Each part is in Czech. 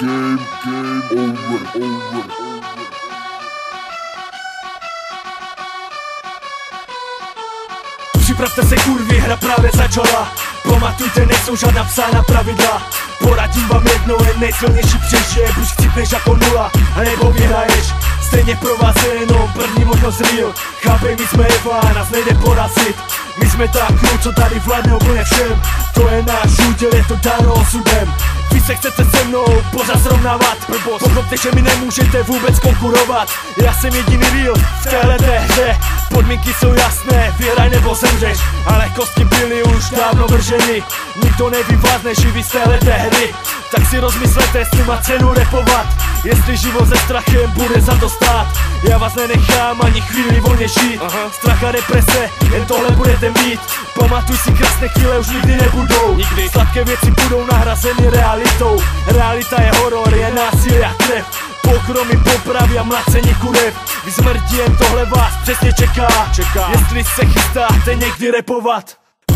Game over. Připravte se kurvy, hra právě začala. Pamatujte, nejsou žádná psána pravidla. Poradím vám jedno, jen nejsilnější přežije. Buď chcípneš jako nula, anebo vyhraješ. Stejně pro vás je jenom první možnost real. Chápej, my jsme Eva, nás nejde porazit. My jsme ta crew, co tady vládne úplně všem. To je náš úděl, je to dáno osudem. Vy se chcete se mnou pořád srovnávat. Pochopte, že mi nemůžete vůbec konkurovat. Já jsem jediný real v téhleté hře. Podmínky jsou jasné, vyhraj nebo zemřeš. Ale kosti byly už dávno vrženy. Nikdo neví vás neživí z téhleté hry. Tak si rozmyslete, jestli má cenu repovat. Jestli život se strachem bude za to stát. Já vás nenechám ani chvíli volně žít. Strach a represe, jen tohle budete mít. Pamatuj si, krásné chvíle už nikdy nebudou. Sladké věci budou nahrazeny realitou. Realita je horor, je násilí a krev. Pokromy, popravy a mlacení kurev. Vy smrti, jen tohle vás přesně čeká. Jestli se chystáte někdy repovat.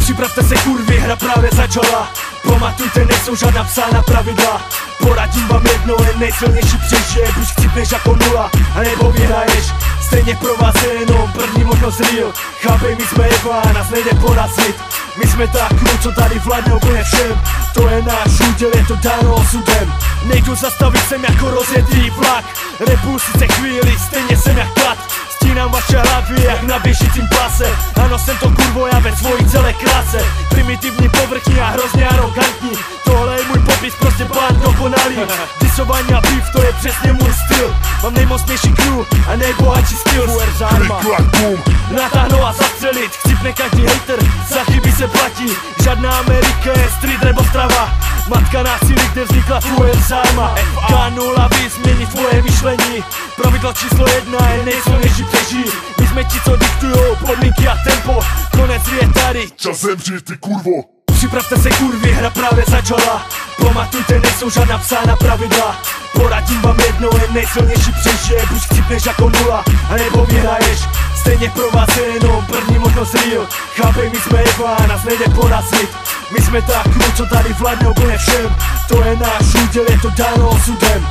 Připravte se kurvy, hra právě začala. Pamatujte, nejsou žádná psána pravidla. Poradím vám jedno, jen nejsilnější přežije. Buď chcípneš jako nula, anebo vyhraješ. Stejně pro vás je jenom první možnost real. Chápej, my jsme Eva, nás nejde porazit. My jsme ta crew, co tady vládne úplně všem. To je náš úděl, je to dáno osudem. Nejdu zastavit, jsem jako rozjetý vlak. Repu sice chvíli, stejně jsem jak kat. Stínám vaše hlavy jak na běžícím pase. Ano, jsem to kurvo, já ve svojí celé kráse. Primitivní, povrchní a hrozně arrogantní. Tohle je můj popis, prostě pán dokonalý. Disování a beef, to je přesně můj styl. Mám nejmocnější crew a nejbohatší skills. Natáhnout a zastřelit, chcípne každý hater. Za chyby se platí, žádná Amerika je street nebo strava. Matka násilí, kde vznikla Fuerza Arma. K0 změní tvoje myšlení. Pravidlo číslo 1 je nejsilnější přežij. My jsme ti, co diktujou podmínky a tempo. Konec je tady, Čas zemřít, ty kurvo. připravte se kurvy, hra právě začala. Pamatujte, nejsou žádná psána pravidla. Poradím vám jedno, jen nejsilnější přežije. Buď chcípneš jako nula, anebo vyhraješ. Stejně pro vás je jenom první možnost real. Chápej, my jsme Eva, nás nejde porazit. My jsme ta crew, co tady vládne úplně všem. To je náš úděl, je to dáno osudem.